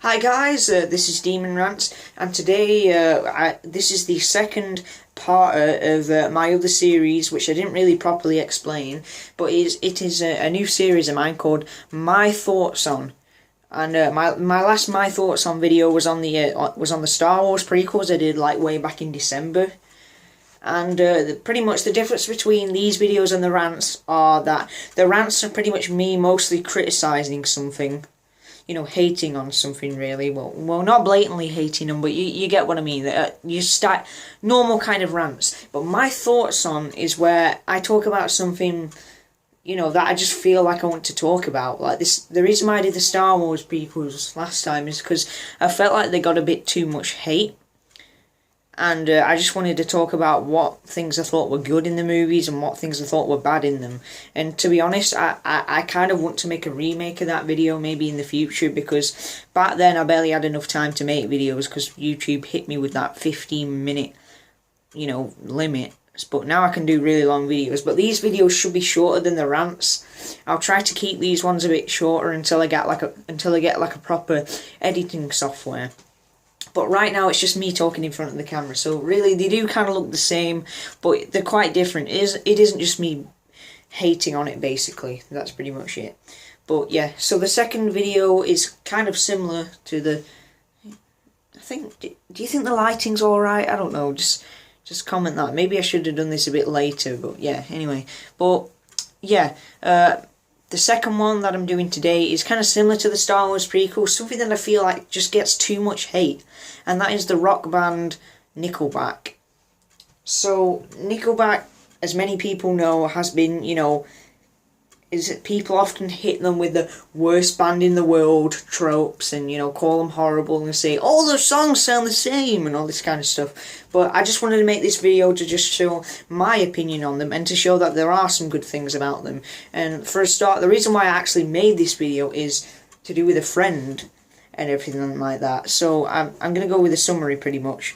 Hi guys, this is Demon Rants, and today this is the second part of my other series, which I didn't really properly explain, but it is a new series of mine called My Thoughts On. And my last My Thoughts On video was on the Star Wars prequels I did like way back in December. And pretty much the difference between these videos and the rants are that the rants are pretty much me mostly criticising something, hating on something really. Well, not blatantly hating them, but you get what I mean. You start normal kind of rants. But My Thoughts On is where I talk about something, that I just feel like I want to talk about. Like this, the reason why I did the Star Wars prequels last time is because I felt like they got a bit too much hate. And I just wanted to talk about what things I thought were good in the movies and what things I thought were bad in them. And to be honest, I kind of want to make a remake of that video maybe in the future, because back then I barely had enough time to make videos because YouTube hit me with that 15-minute, limit. But now I can do really long videos. But these videos should be shorter than the rants. I'll try to keep these ones a bit shorter until I get like a proper editing software. But right now it's just me talking in front of the camera, so really they do kind of look the same, but they're quite different. It isn't just me hating on it, basically. That's pretty much it. But yeah, so the second video is kind of similar to the... do you think the lighting's alright? I don't know, just comment that. Maybe I should have done this a bit later, but yeah, anyway. But yeah, the second one that I'm doing today is kind of similar to the Star Wars prequel, something that I feel like just gets too much hate, and that is the rock band Nickelback. So Nickelback, as many people know, has been, is that people often hit them with the worst band in the world tropes and, call them horrible and say, all their songs sound the same and all this kind of stuff. But I just wanted to make this video to just show my opinion on them and to show that there are some good things about them. And for a start, the reason why I actually made this video is to do with a friend and everything like that. So I'm going to go with a summary pretty much.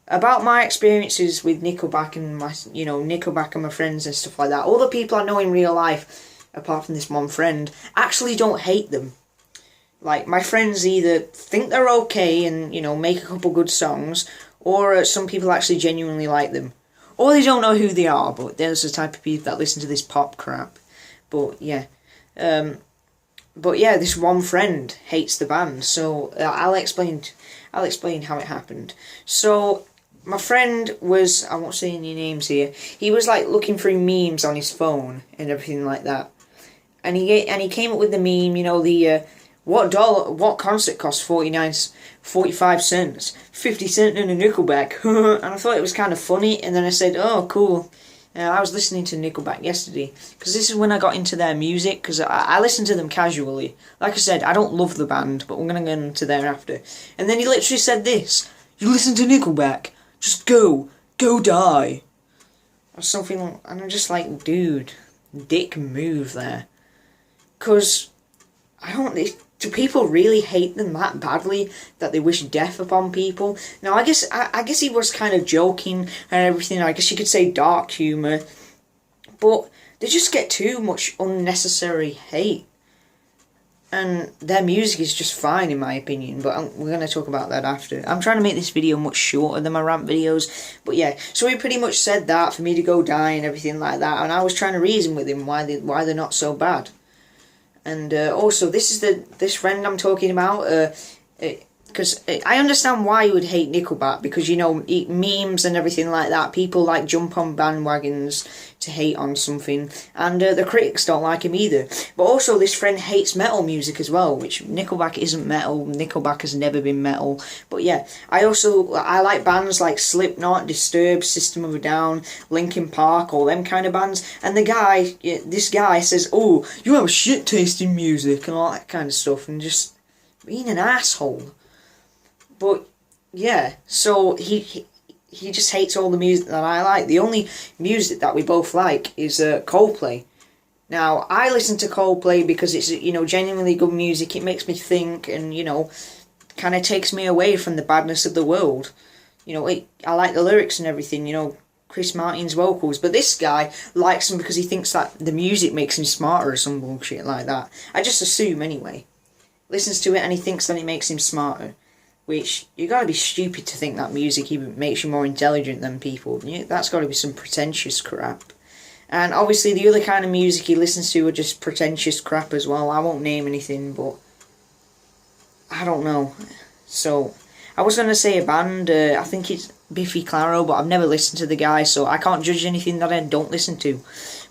About my experiences with Nickelback and my, Nickelback and my friends and stuff like that. All the people I know in real life, apart from this one friend, actually don't hate them. Like, my friends either think they're okay and, make a couple good songs, or some people actually genuinely like them. Or they don't know who they are, but there's the type of people that listen to this pop crap. But, yeah. This one friend hates the band, so I'll explain how it happened. So, my friend was, I won't say any names here, he was, looking through memes on his phone and everything like that. And he came up with the meme, what concert costs 45 cents? 50 cents in a Nickelback. And I thought it was kind of funny, and then I said, oh, cool. I was listening to Nickelback yesterday, because this is when I got into their music, because I listen to them casually. Like I said, I don't love the band, but we're going to get into there after. And then he literally said this, you listen to Nickelback, just go die. Or something, and I'm just like, dude, dick move there. Because, do people really hate them that badly that they wish death upon people? Now, I guess he was kind of joking and everything. I guess you could say dark humour. But they just get too much unnecessary hate. And their music is just fine, in my opinion. But we're going to talk about that after. I'm trying to make this video much shorter than my rant videos. But yeah, so he pretty much said that for me to go die and everything like that. And I was trying to reason with him why they're not so bad. And also, this is this friend I'm talking about, because I understand why you would hate Nickelback, because, memes and everything like that, people jump on bandwagons to hate on something, and the critics don't like him either. But also, this friend hates metal music as well, which Nickelback isn't metal, Nickelback has never been metal. But yeah, I like bands like Slipknot, Disturbed, System of a Down, Linkin Park, all them kind of bands. And this guy says, oh, you have a shit taste in music, and all that kind of stuff, and just being an asshole. But yeah, so he just hates all the music that I like. The only music that we both like is Coldplay. Now, I listen to Coldplay because it's, genuinely good music. It makes me think and, kind of takes me away from the badness of the world. I like the lyrics and everything, Chris Martin's vocals. But this guy likes them because he thinks that the music makes him smarter or some bullshit like that. I just assume anyway. listens to it and he thinks that it makes him smarter. Which, you gotta be stupid to think that music even makes you more intelligent than people. That's gotta be some pretentious crap. And obviously the other kind of music he listens to are just pretentious crap as well. I won't name anything, but I don't know. So, I was going to say a band, I think it's Biffy Clyro, but I've never listened to the guy, so I can't judge anything that I don't listen to.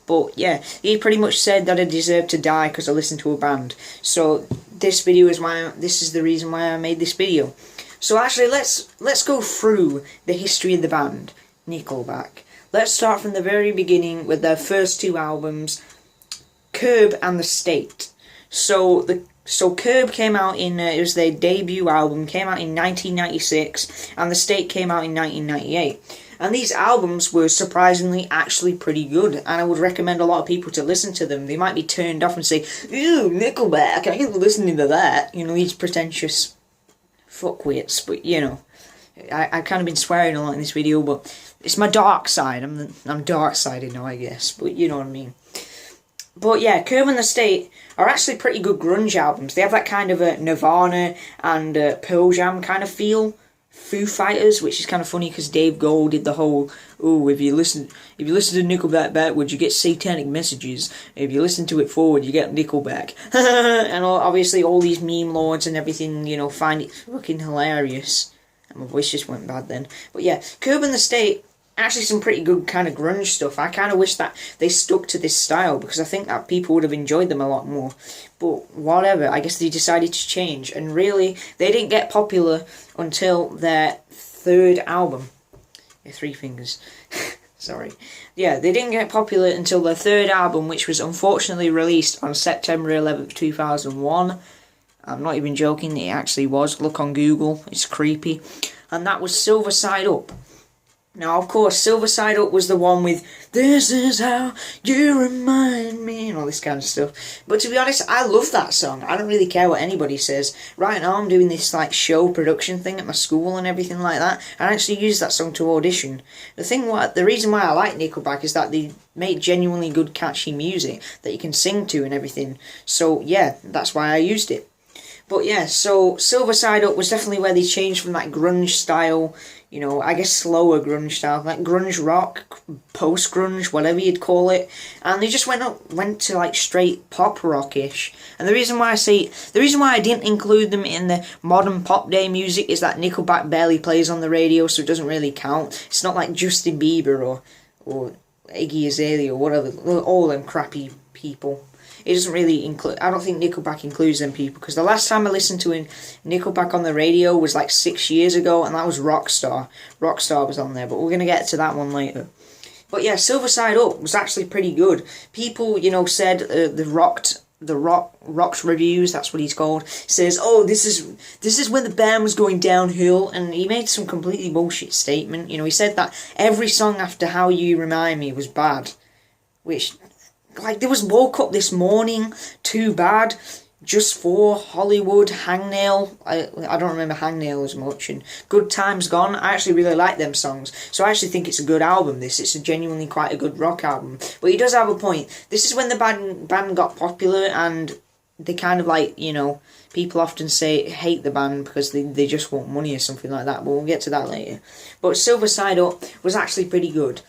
But yeah, he pretty much said that I deserve to die because I listened to a band. So this is the reason why I made this video. So actually, let's go through the history of the band, Nickelback. Let's start from the very beginning with their first two albums, Curb and The State. So Curb came out in, it was their debut album, came out in 1996, and The State came out in 1998. And these albums were surprisingly actually pretty good, and I would recommend a lot of people to listen to them. They might be turned off and say, ew, Nickelback, I ain't listening to that. You know, these pretentious fuckwits, but you know, I've kind of been swearing a lot in this video, but it's my dark side. I'm dark-sided now, I guess, but you know what I mean. But yeah, Curb and The State are actually pretty good grunge albums. They have that kind of a Nirvana and Pearl Jam kind of feel. Foo Fighters, which is kind of funny because Dave Grohl did the whole, oh, if you listen to Nickelback backwards, you get satanic messages. If you listen to it forward, you get Nickelback. And obviously all these meme lords and everything, you know, find it fucking hilarious. And my voice just went bad then. But yeah, Curb and The State, actually some pretty good kind of grunge stuff. I kind of wish that they stuck to this style because I think that people would have enjoyed them a lot more. But whatever, I guess they decided to change. And really, they didn't get popular until their third album. Yeah, three fingers. Sorry. Yeah, they didn't get popular until their third album, which was unfortunately released on September 11th, 2001. I'm not even joking, it actually was. Look on Google, it's creepy. And that was Silver Side Up. Now, of course, Silver Side Up was the one with "This is how you remind me" and all this kind of stuff. But to be honest, I love that song. I don't really care what anybody says. Right now, I'm doing this like show production thing at my school and everything like that. I actually use that song to audition. The reason why I like Nickelback is that they make genuinely good, catchy music that you can sing to and everything. So yeah, that's why I used it. But yeah, so Silver Side Up was definitely where they changed from that grunge style, you know, I guess slower grunge style, like grunge rock, post-grunge, whatever you'd call it. And they just went to like straight pop rockish. And the reason why I didn't include them in the modern pop day music is that Nickelback barely plays on the radio, so it doesn't really count. It's not like Justin Bieber or Iggy Azalea or whatever, all them crappy people. It doesn't really include. I don't think Nickelback includes them people, because the last time I listened to Nickelback on the radio was like 6 years ago, and that was Rockstar. Rockstar was on there, but we're gonna get to that one later. But yeah, Silver Side Up was actually pretty good. People, you know, said Rock's reviews, that's what he's called, says, oh, this is when the band was going downhill, and he made some completely bullshit statement. You know, he said that every song after How You Remind Me was bad, which, like, there was Woke Up This Morning, Too Bad, Just For, Hollywood, Hangnail, I don't remember Hangnail as much, and Good Times Gone. I actually really like them songs, so I actually think it's a good album, it's a genuinely quite a good rock album. But he does have a point. This is when the band got popular, and they kind of like, you know, people often hate the band because they just want money or something like that, but we'll get to that later. But Silver Side Up was actually pretty good.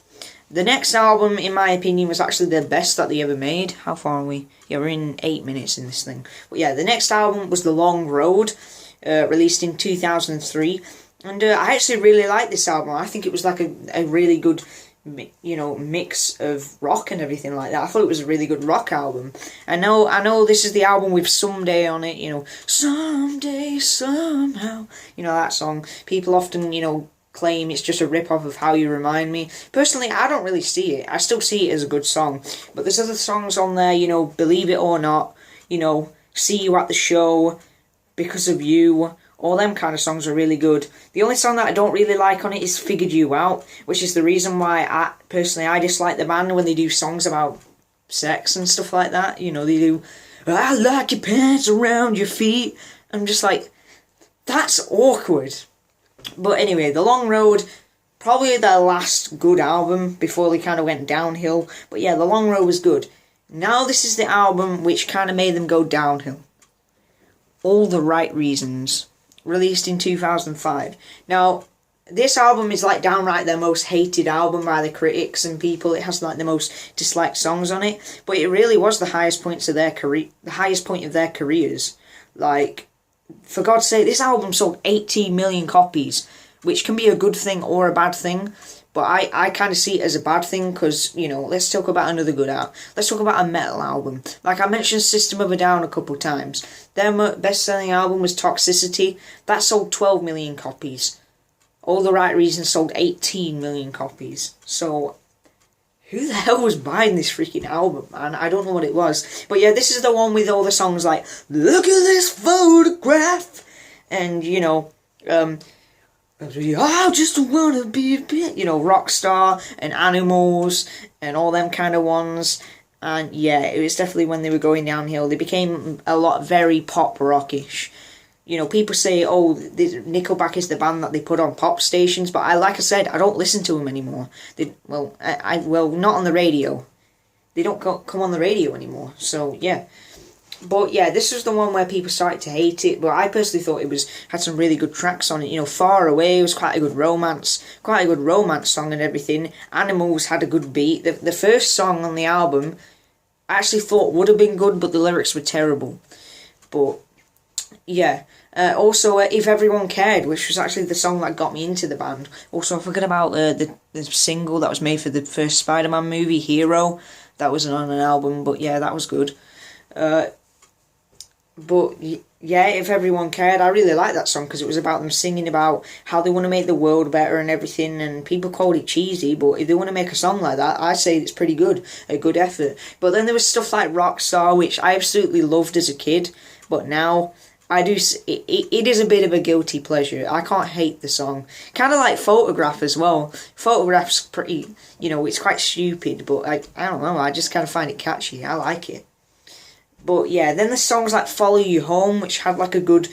The next album, in my opinion, was actually the best that they ever made. How far are we? Yeah, we're in 8 minutes in this thing. But yeah, the next album was The Long Road, released in 2003. And I actually really like this album. I think it was like a really good, you know, mix of rock and everything like that. I thought it was a really good rock album. I know this is the album with Someday on it, you know, Someday, Somehow. You know, that song. People often, you know, claim it's just a rip-off of How You Remind Me. Personally, I don't really see it. I still see it as a good song. But there's other songs on there, you know, Believe It or Not, you know, See You at the Show, Because of You, all them kind of songs are really good. The only song that I don't really like on it is Figured You Out, which is the reason why I dislike the band when they do songs about sex and stuff like that. You know, they do, I like your pants around your feet. I'm just like, that's awkward. But anyway, The Long Road, probably their last good album before they kind of went downhill. But yeah, The Long Road was good. Now this is the album which kind of made them go downhill. All the Right Reasons, released in 2005. Now, this album is like downright their most hated album by the critics and people. It has like the most disliked songs on it, but it really was the highest points of their career, the highest point of their careers. Like, for God's sake, this album sold 18 million copies, which can be a good thing or a bad thing. But I kind of see it as a bad thing because, you know, let's talk about another good album. Let's talk about a metal album. Like I mentioned System of a Down a couple times. Their best-selling album was Toxicity. That sold 12 million copies. All the Right Reasons sold 18 million copies. So, who the hell was buying this freaking album, man? I don't know what it was. But yeah, this is the one with all the songs like, look at this photograph. And, you know, I just wanna be a bit, you know, Rockstar and Animals and all them kind of ones. And yeah, it was definitely when they were going downhill. They became a lot very pop rockish. You know, people say, oh, Nickelback is the band that they put on pop stations, but like I said, I don't listen to them anymore. Well, not on the radio. They don't come on the radio anymore. So yeah. But yeah, this was the one where people started to hate it, but I personally thought it had some really good tracks on it. You know, Far Away was quite a good romance song and everything. Animals had a good beat. The first song on the album, I actually thought would have been good, but the lyrics were terrible. But yeah, also If Everyone Cared, which was actually the song that got me into the band. Also, I forgot about the single that was made for the first Spider-Man movie, Hero. That wasn't on an album, but yeah, that was good. But yeah, If Everyone Cared, I really like that song because it was about them singing about how they want to make the world better and everything, and people called it cheesy, but if they want to make a song like that, I say it's pretty good, a good effort. But then there was stuff like Rockstar, which I absolutely loved as a kid, but now it is a bit of a guilty pleasure. I can't hate the song. Kind of like Photograph as well. Photograph's pretty, you know, it's quite stupid, but I don't know, I just kind of find it catchy. I like it. But yeah, then the songs like Follow You Home, which had like a good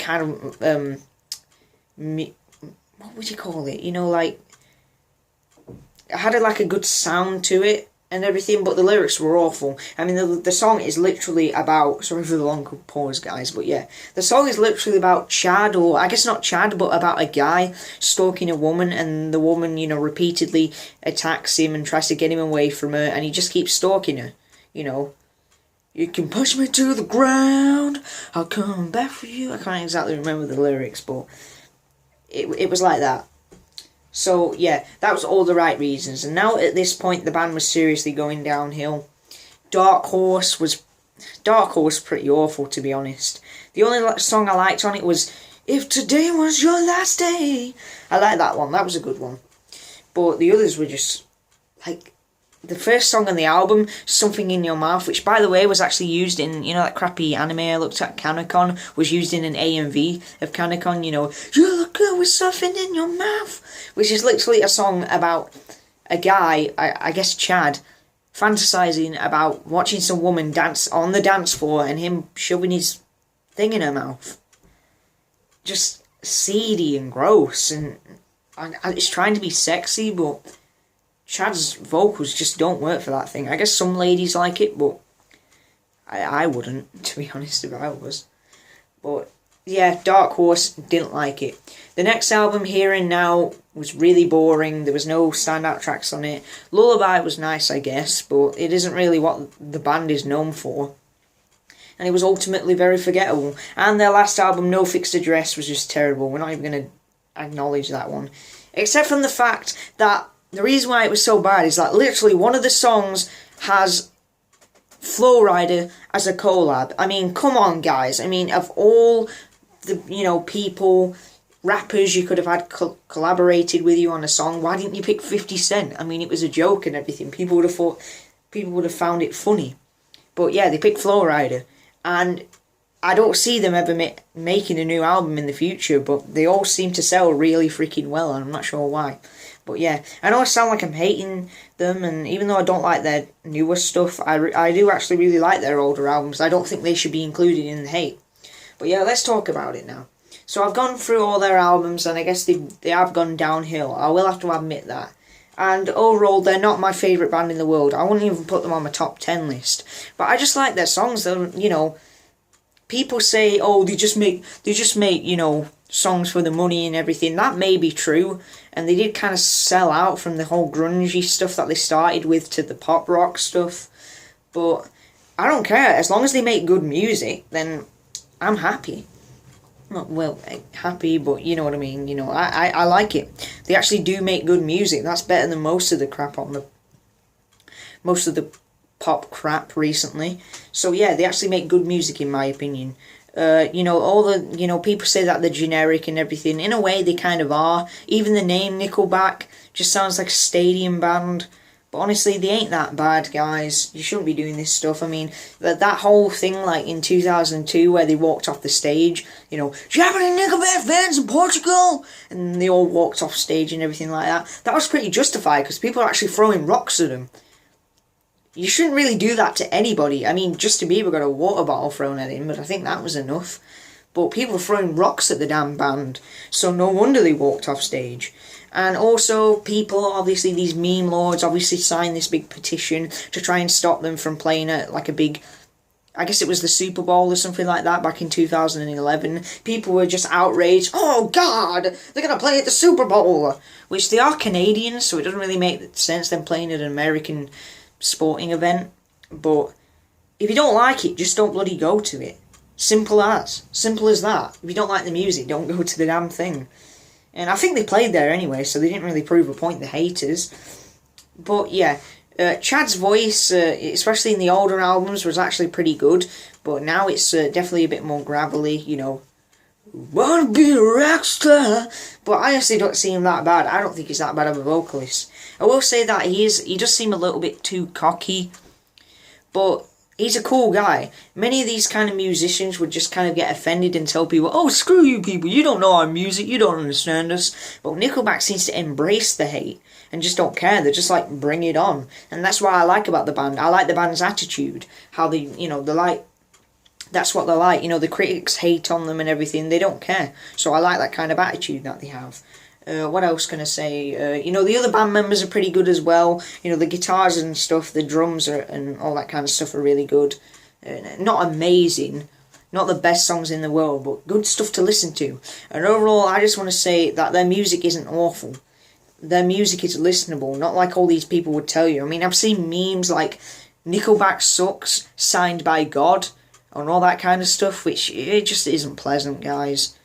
kind of what would you call it? You know, like it had like a good sound to it and everything, but the lyrics were awful. I mean, the song is literally about, sorry for the long pause, guys, but yeah, the song is literally about Chad, or I guess not Chad, but about a guy stalking a woman, and the woman, you know, repeatedly attacks him and tries to get him away from her, and he just keeps stalking her, you know. You can push me to the ground, I'll come back for you. I can't exactly remember the lyrics, but it was like that. So, yeah, that was All the Right Reasons. And now, at this point, the band was seriously going downhill. Dark Horse pretty awful, to be honest. The only song I liked on it was If Today Was Your Last Day. I like that one, that was a good one. But the others were just, like, the first song on the album, Something in Your Mouth, which by the way was actually used in, you know, that crappy anime I looked at, Kanekon, was used in an AMV of Kanekon, you know, you look good with something in your mouth, which is literally a song about a guy, I guess Chad, fantasizing about watching some woman dance on the dance floor and him shoving his thing in her mouth. Just seedy and gross, and it's trying to be sexy, but Chad's vocals just don't work for that thing. I guess some ladies like it, but I wouldn't, to be honest, if I was. But yeah, Dark Horse, didn't like it. The next album, Here and Now, was really boring. There was no standout tracks on it. Lullaby was nice, I guess, but it isn't really what the band is known for. And it was ultimately very forgettable. And their last album, No Fixed Address, was just terrible. We're not even going to acknowledge that one. Except from the fact that the reason why it was so bad is that literally one of the songs has Flow Rider as a collab. I mean, come on, guys. I mean, of all the, you know, people, rappers you could have had collaborated with you on a song, why didn't you pick 50 Cent? I mean, it was a joke and everything. People would have found it funny. But yeah, they picked Flow Rider. And I don't see them ever making a new album in the future, but they all seem to sell really freaking well, and I'm not sure why. But yeah, I know I sound like I'm hating them, and even though I don't like their newer stuff, I do actually really like their older albums. I don't think they should be included in the hate. But yeah, let's talk about it now. So I've gone through all their albums, and I guess they have gone downhill. I will have to admit that. And overall, they're not my favourite band in the world. I wouldn't even put them on my top 10 list. But I just like their songs. They're, you know, people say, oh, they just make, you know, songs for the money and everything. That may be true, and they did kind of sell out from the whole grungy stuff that they started with to the pop rock stuff. But I don't care, as long as they make good music, then I'm happy. Not well happy, but you know what I mean. You know, I like it. They actually do make good music. That's better than most of the crap on the pop crap recently. So yeah, they actually make good music in my opinion. You know, all the, you know, people say that they're generic and everything. In a way, they kind of are. Even the name Nickelback just sounds like a stadium band. But honestly, they ain't that bad, guys. You shouldn't be doing this stuff. I mean, that whole thing, like, in 2002, where they walked off the stage, you know, do you have any Nickelback fans in Portugal? And they all walked off stage and everything like that. That was pretty justified, because people are actually throwing rocks at them. You shouldn't really do that to anybody. I mean, Justin Bieber got a water bottle thrown at him, but I think that was enough. But people were throwing rocks at the damn band, so no wonder they walked off stage. And also, people, obviously, these meme lords, obviously signed this big petition to try and stop them from playing at, like, a big, I guess it was the Super Bowl or something like that back in 2011. People were just outraged. Oh, God, they're going to play at the Super Bowl. Which they are Canadians, so it doesn't really make sense them playing at an American sporting event. But if you don't like it, just don't bloody go to it. Simple as that. If you don't like the music, don't go to the damn thing. And I think they played there anyway, so they didn't really prove a point, the haters. But yeah, Chad's voice, especially in the older albums, was actually pretty good. But now it's definitely a bit more gravelly, you know. Wanna be a rock star. But I honestly don't see him that bad. I don't think he's that bad of a vocalist. I will say that he does seem a little bit too cocky. But he's a cool guy. Many of these kind of musicians would just kind of get offended and tell people, oh, screw you people, you don't know our music, you don't understand us. But Nickelback seems to embrace the hate and just don't care. They're just like, bring it on. And that's what I like about the band. I like the band's attitude. How they, you know, they're like, that's what they're like. You know, the critics hate on them and everything. They don't care. So I like that kind of attitude that they have. What else can I say? You know, the other band members are pretty good as well. You know, the guitars and stuff, the drums and all that kind of stuff are really good. Not amazing, not the best songs in the world, but good stuff to listen to. And overall, I just want to say that their music isn't awful. Their music is listenable, not like all these people would tell you. I mean, I've seen memes like Nickelback sucks, signed by God, and all that kind of stuff, which it just isn't pleasant, guys.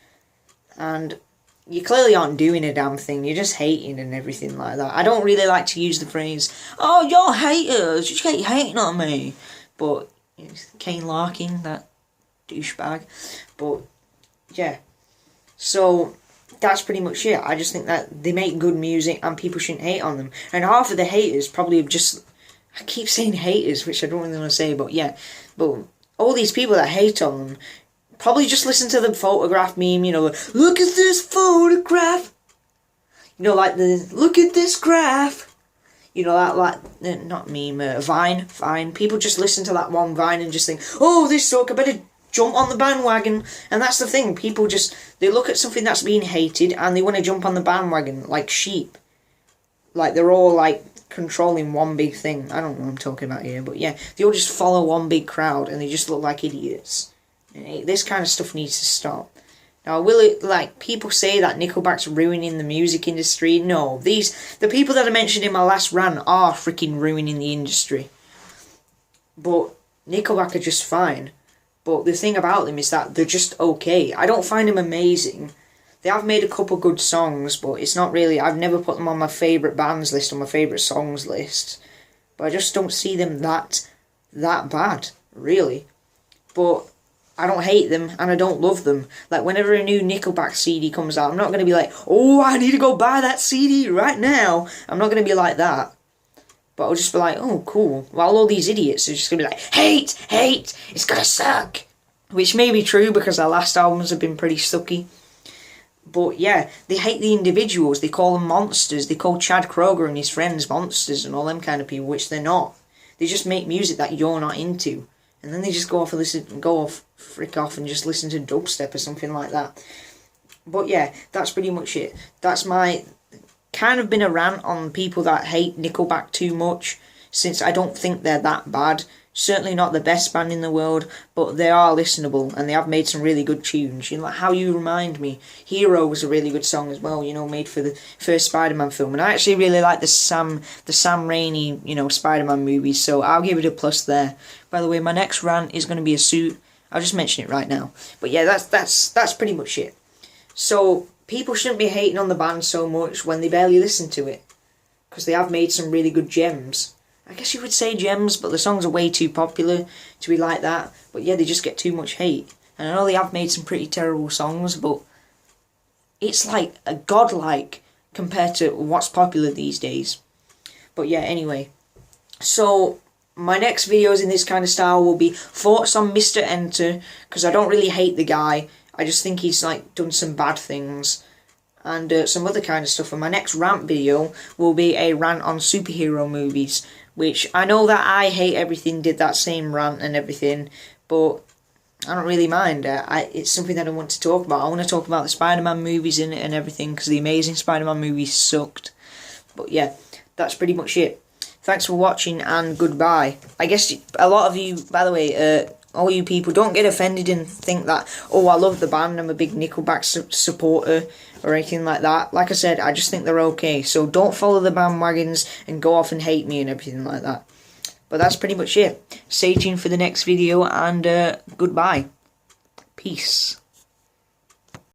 And you clearly aren't doing a damn thing. You're just hating and everything like that. I don't really like to use the phrase, oh, you're haters, you just keep hating on me. But, you know, Kane Larkin, that douchebag. But, yeah. So, that's pretty much it. I just think that they make good music and people shouldn't hate on them. And half of the haters probably have just, I keep saying haters, which I don't really want to say, but yeah. But all these people that hate on them, probably just listen to the photograph meme, you know, look at this photograph. You know, like the, look at this graph. You know, that, like, not meme, Vine. People just listen to that one Vine and just think, oh, this suck, I better jump on the bandwagon. And that's the thing, people just, they look at something that's being hated and they want to jump on the bandwagon like sheep. Like, they're all, like, controlling one big thing. I don't know what I'm talking about here, but yeah, they all just follow one big crowd and they just look like idiots. This kind of stuff needs to stop. Now, will it, like, people say that Nickelback's ruining the music industry? No, the people that I mentioned in my last rant are freaking ruining the industry. But Nickelback are just fine. But the thing about them is that they're just okay. I don't find them amazing. They have made a couple good songs, but it's not really, I've never put them on my favourite bands list, on my favourite songs list. But I just don't see them that bad, really. But I don't hate them, and I don't love them. Like, whenever a new Nickelback CD comes out, I'm not going to be like, oh, I need to go buy that CD right now. I'm not going to be like that. But I'll just be like, oh, cool. While all these idiots are just going to be like, hate, it's going to suck. Which may be true, because their last albums have been pretty sucky. But yeah, they hate the individuals. They call them monsters. They call Chad Kroger and his friends monsters and all them kind of people, which they're not. They just make music that you're not into. And then they just go off and frick off and just listen to dubstep or something like that. But yeah, that's pretty much it. That's my kind of been a rant on people that hate Nickelback too much, since I don't think they're that bad. certainly not the best band in the world, but they are listenable and they have made some really good tunes. You know, like How You Remind Me. Hero was a really good song as well, you know, made for the first Spider-Man film. And I actually really like the Sam Raimi, you know, Spider-Man movies, so I'll give it a plus there. By the way, my next rant is going to be a suit. I'll just mention it right now. But yeah, that's pretty much it. So people shouldn't be hating on the band so much when they barely listen to it, because they have made some really good gems. I guess you would say gems, but the songs are way too popular to be like that. But yeah, they just get too much hate. And I know they have made some pretty terrible songs, but it's like a godlike compared to what's popular these days. But yeah, anyway. So my next videos in this kind of style will be thoughts on Mr. Enter, because I don't really hate the guy. I just think he's like done some bad things. And some other kind of stuff. And my next rant video will be a rant on superhero movies, which I know that I Hate Everything did that same rant and everything, but I don't really mind. It's something that I want to talk about. I want to talk about the Spider-Man movies in it and everything, because the Amazing Spider-Man movies sucked. But yeah, that's pretty much it. Thanks for watching and goodbye. I guess a lot of you, by the way, all you people, don't get offended and think that, oh, I love the band, I'm a big Nickelback supporter or anything like that. Like I said, I just think they're okay. So don't follow the bandwagons and go off and hate me and everything like that. But that's pretty much it. Stay tuned for the next video and goodbye. Peace.